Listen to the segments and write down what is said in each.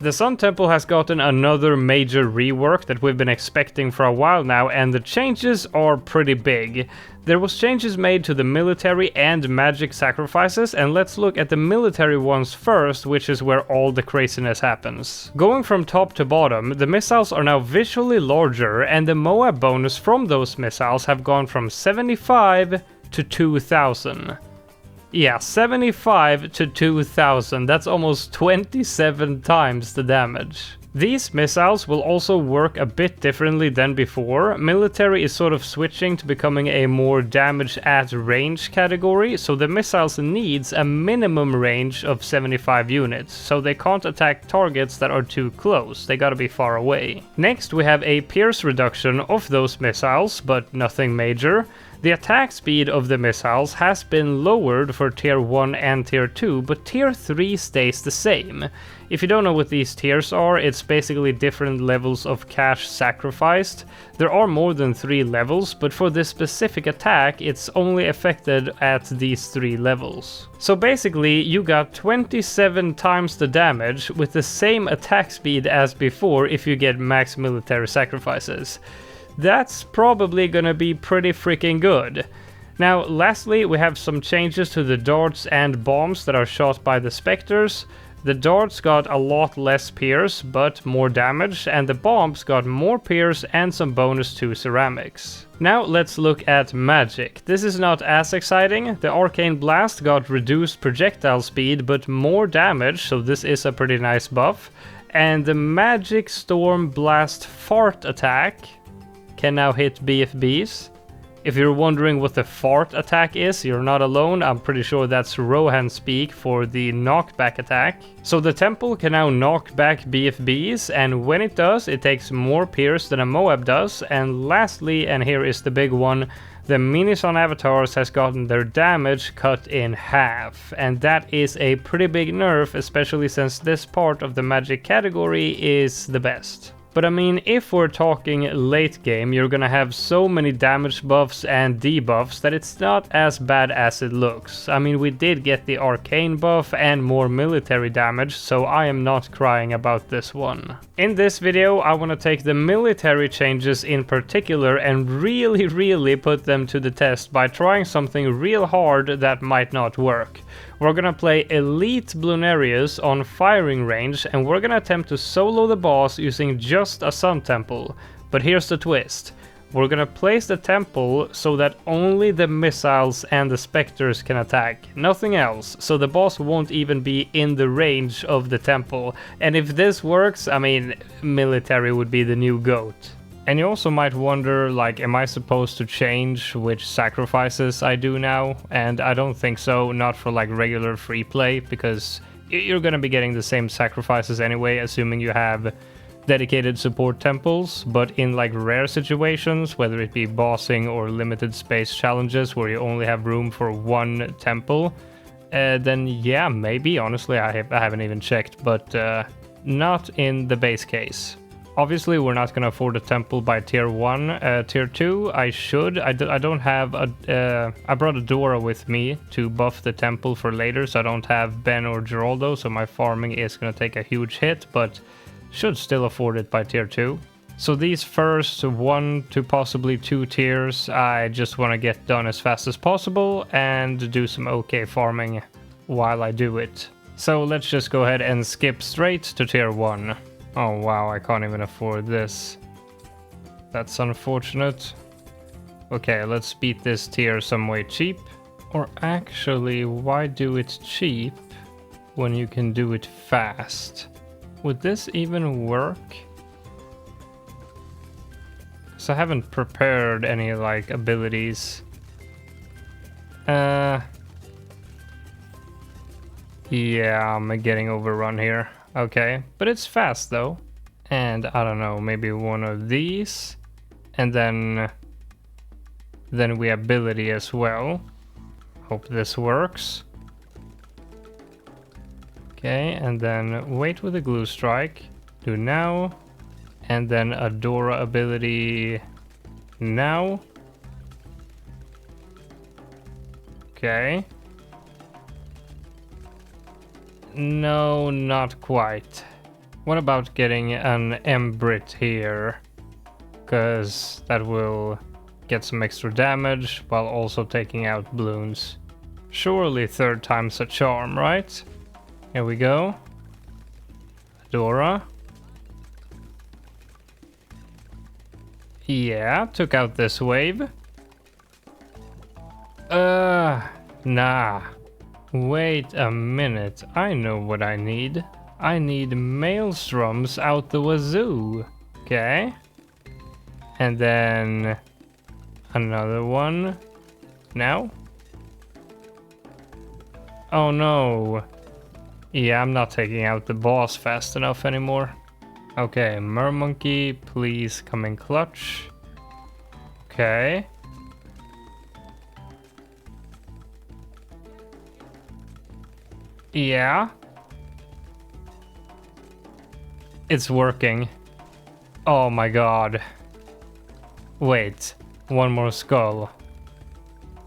The Sun Temple has gotten another major rework that we've been expecting for a while now, and the changes are pretty big. There was changes made to the military and magic sacrifices, and let's look at the military ones first, which is where all the craziness happens. Going from top to bottom, the missiles are now visually larger, and the Moab bonus from those missiles have gone from 75 to 2000. Yeah, 75 to 2000, that's almost 27 times the damage. These missiles will also work a bit differently than before. Military is sort of switching to becoming a more damage at range category, so the missiles needs a minimum range of 75 units, so they can't attack targets that are too close, they gotta be far away. Next we have a pierce reduction of those missiles, but nothing major. The attack speed of the missiles has been lowered for tier 1 and tier 2, but tier 3 stays the same. If you don't know what these tiers are, it's basically different levels of cash sacrificed. There are more than 3 levels, but for this specific attack, it's only affected at these 3 levels. So basically, you got 27 times the damage with the same attack speed as before if you get max military sacrifices. That's probably gonna be pretty freaking good. Now, lastly, we have some changes to the darts and bombs that are shot by the specters. The darts got a lot less pierce, but more damage, and the bombs got more pierce and some bonus to ceramics. Now let's look at magic. This is not as exciting. The arcane blast got reduced projectile speed, but more damage, so this is a pretty nice buff. And the magic storm blast fart attack can now hit BFBs. If you're wondering what the fart attack is, you're not alone. I'm pretty sure that's Rohan speak for the knockback attack. So the temple can now knock back BFBs, and when it does, it takes more pierce than a Moab does. And lastly, and here is the big one, the Minisan avatars has gotten their damage cut in half. And that is a pretty big nerf, especially since this part of the magic category is the best. But I mean, if we're talking late game, you're gonna have so many damage buffs and debuffs that it's not as bad as it looks. I mean, we did get the arcane buff and more military damage, so I am not crying about this one. In this video, I want to take the military changes in particular and really put them to the test by trying something real hard that might not work. We're gonna play Elite Bloonarius on firing range, and we're gonna attempt to solo the boss using just a Sun Temple. But here's the twist. We're gonna place the temple so that only the missiles and the specters can attack, nothing else, so the boss won't even be in the range of the temple. And if this works, I mean, military would be the new GOAT. And you also might wonder, like, am I supposed to change which sacrifices I do now? And I don't think so, not for like regular free play, because you're gonna be getting the same sacrifices anyway, assuming you have dedicated support temples. But in like rare situations, whether it be bossing or limited space challenges where you only have room for one temple, then yeah, maybe. Honestly, I haven't even checked, but not in the base case. Obviously, we're not going to afford a temple by tier 1. Tier 2, I should. I don't have a... I brought a Dora with me to buff the temple for later, so I don't have Ben or Geraldo, so my farming is going to take a huge hit, but should still afford it by tier 2. So these first 1 to possibly 2 tiers, I just want to get done as fast as possible and do some okay farming while I do it. So let's just go ahead and skip straight to tier 1. Oh wow, I can't even afford this. That's unfortunate. Okay, let's beat this tier some way cheap. Or actually, why do it cheap when you can do it fast? Would this even work? Because I haven't prepared any, like, abilities. Yeah, I'm getting overrun here. Okay, but it's fast though. And I don't know, maybe one of these. And then we ability as well. Hope this works. Okay, and then wait with a glue strike. Do now. And then a Dora ability now. Okay. No, not quite. What about getting an Embrit here? Because that will get some extra damage while also taking out bloons. Surely third time's a charm, right? Here we go. Dora. Yeah, took out this wave. Nah. Wait a minute. I know what I need. I need maelstroms out the wazoo. Okay. And then another one. Now? Oh no. Yeah, I'm not taking out the boss fast enough anymore. Okay, Mermonkey, please come in clutch. Okay. Yeah. It's working. Oh my god. Wait, one more skull.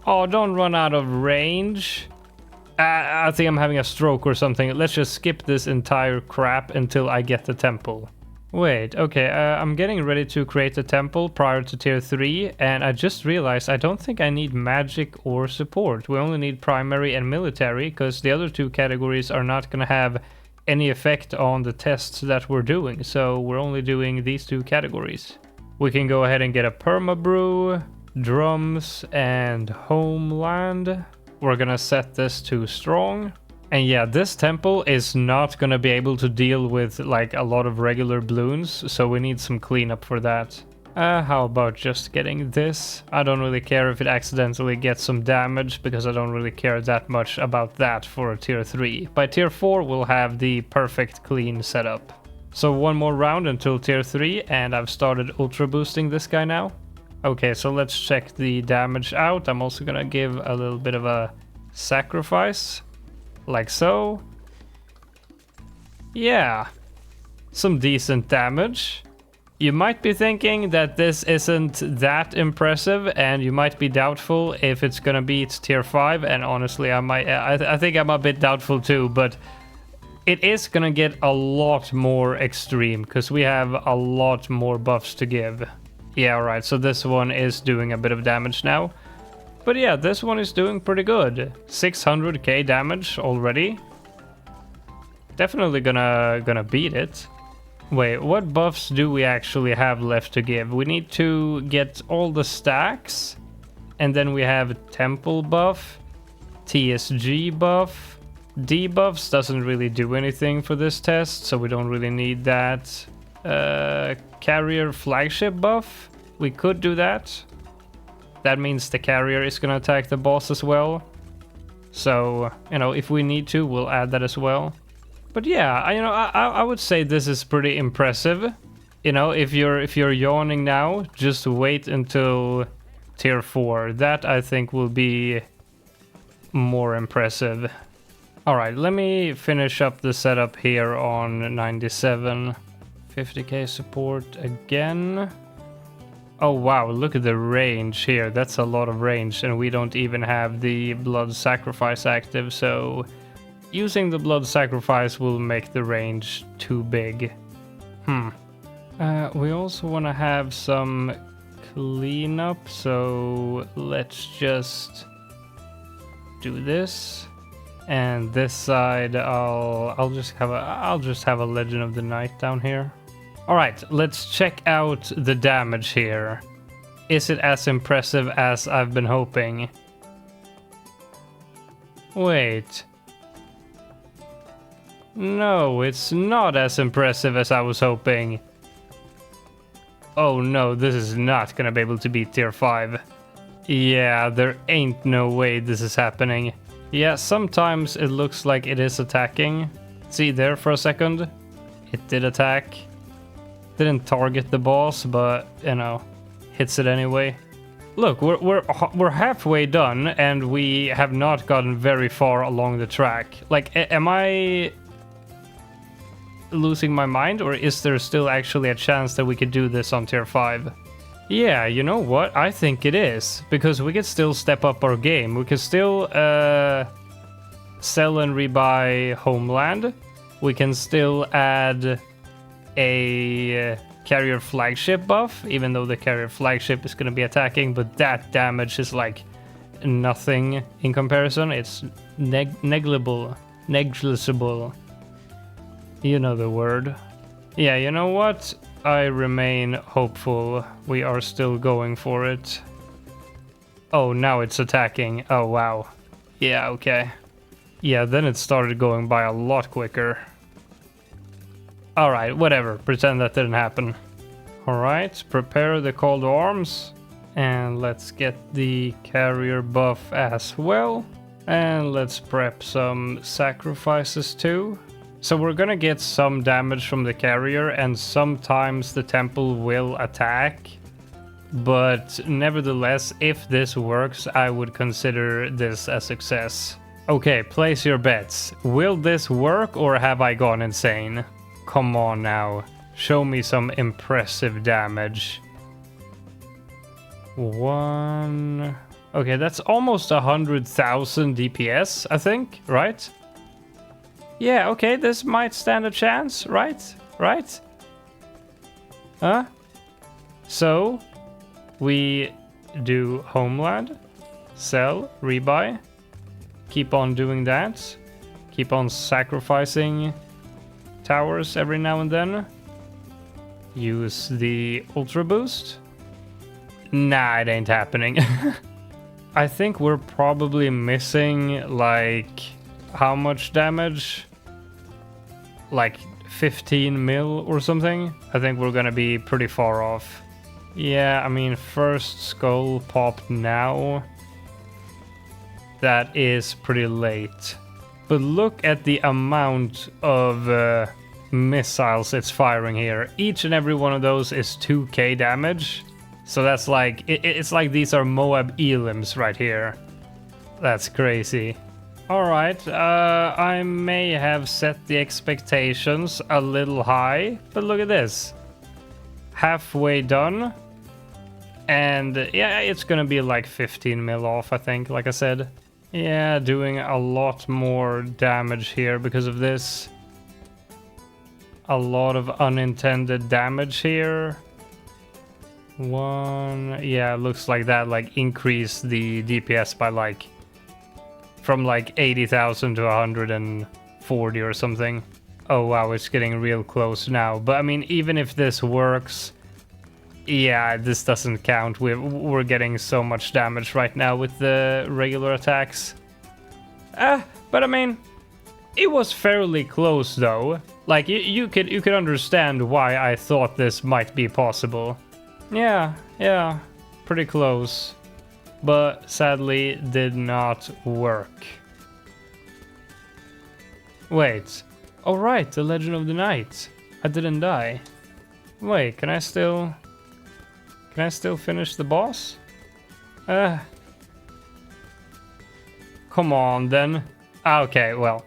Oh, don't run out of range. I think I'm having a stroke or something. Let's just skip this entire crap until I get the temple. Wait, okay, I'm getting ready to create a temple prior to tier 3, and I just realized I don't think I need magic or support. We only need primary and military, because the other two categories are not going to have any effect on the tests that we're doing, so we're only doing these two categories. We can go ahead and get a permabrew, drums, and homeland. We're gonna set this to strong. And yeah, this temple is not gonna be able to deal with like a lot of regular bloons, so we need some cleanup for that. How about just getting this? I don't really care if it accidentally gets some damage, because I don't really care that much about that for tier 3. By tier 4 we'll have the perfect clean setup. So one more round until tier 3, and I've started ultra boosting this guy now. Okay, so let's check the damage out. I'm also gonna give a little bit of a sacrifice, like so. Yeah, some decent damage. You might be thinking that this isn't that impressive, and you might be doubtful if it's gonna beat tier 5, and honestly I think I'm a bit doubtful too, but it is gonna get a lot more extreme, because we have a lot more buffs to give. Yeah, right, so this one is doing a bit of damage now. But yeah, this one is doing pretty good. 600k damage already. Definitely gonna beat it. Wait, what buffs do we actually have left to give? We need to get all the stacks. And then we have temple buff, TSG buff. Debuffs doesn't really do anything for this test, so we don't really need that. Carrier flagship buff, we could do that. That means the carrier is gonna attack the boss as well. So, you know, if we need to, we'll add that as well. But yeah, I would say this is pretty impressive. You know, if you're yawning now, just wait until tier 4. That I think will be more impressive. All right, let me finish up the setup here on 97. 50k support again. Oh wow, look at the range here. That's a lot of range, and we don't even have the blood sacrifice active, so using the blood sacrifice will make the range too big. We also want to have some cleanup, so let's just do this. And this side, I'll just have a Legend of the Night down here. All right, let's check out the damage here. Is it as impressive as I've been hoping? Wait. No, it's not as impressive as I was hoping. Oh no, this is not gonna be able to beat tier 5. Yeah, there ain't no way this is happening. Yeah, sometimes it looks like it is attacking. See there for a second? It did attack. Didn't target the boss, but, you know, hits it anyway. Look, we're halfway done, and we have not gotten very far along the track. Like, am I losing my mind, or is there still actually a chance that we could do this on tier 5? Yeah, you know what? I think it is, because we can still step up our game. We can still sell and rebuy Homeland. We can still add a carrier flagship buff, even though the carrier flagship is going to be attacking, but that damage is like nothing in comparison. It's negligible. You know the word. Yeah, you know what? I remain hopeful. We are still going for it. Oh, now it's attacking. Oh, wow. Yeah, okay. Yeah, then it started going by a lot quicker. Alright, whatever. Pretend that didn't happen. Alright, prepare the call to arms. And let's get the carrier buff as well. And let's prep some sacrifices too. So we're gonna get some damage from the carrier, and sometimes the temple will attack. But nevertheless, if this works, I would consider this a success. Okay, place your bets. Will this work, or have I gone insane? Come on now. Show me some impressive damage. One... Okay, that's almost 100,000 DPS, I think, right? Yeah, okay, this might stand a chance, right? Right? Huh? So, we do Homeland, sell, rebuy, keep on doing that, keep on sacrificing towers every now and then, use the Ultra Boost. Nah, it ain't happening. I think we're probably missing, like, how much damage? Like 15 mil or something? I think we're gonna be pretty far off. Yeah, I mean, first skull popped now. That is pretty late. But look at the amount of missiles it's firing here. Each and every one of those is 2k damage. So that's like, it's like these are Moab Elims right here. That's crazy. Alright, I may have set the expectations a little high, but look at this. Halfway done. And yeah, it's gonna be like 15 mil off, I think, like I said. Yeah, doing a lot more damage here because of this. A lot of unintended damage here. One, yeah, looks like that like increased the DPS by like from like 80,000 to 140 or something. Oh wow, it's getting real close now. But I mean, even if this works, yeah, this doesn't count. We're getting so much damage right now with the regular attacks. But I mean, it was fairly close though. Like you could understand why I thought this might be possible. Yeah, pretty close. But sadly did not work. Wait. Oh right, the Legend of the Night. I didn't die. Wait, can I still finish the boss? Come on then. Okay, well.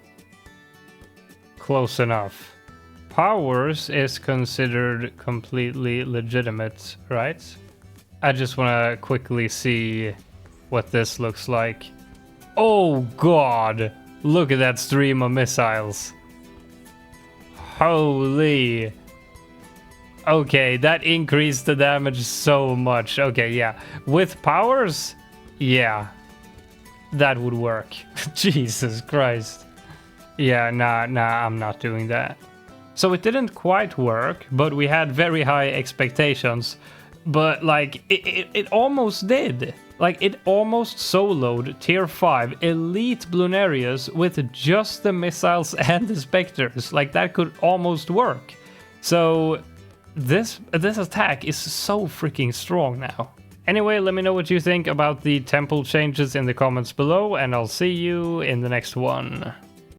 Close enough. Powers is considered completely legitimate, right? I just want to quickly see what this looks like. Oh god! Look at that stream of missiles. Holy. Okay, that increased the damage so much. Okay, yeah. With powers? Yeah. That would work. Jesus Christ. Yeah, nah, I'm not doing that. So it didn't quite work, but we had very high expectations. But like, it almost did. Like, it almost soloed tier 5 elite Bloonarius with just the missiles and the specters. Like, that could almost work. So this attack is so freaking strong now. Anyway, let me know what you think about the temple changes in the comments below, and I'll see you in the next one.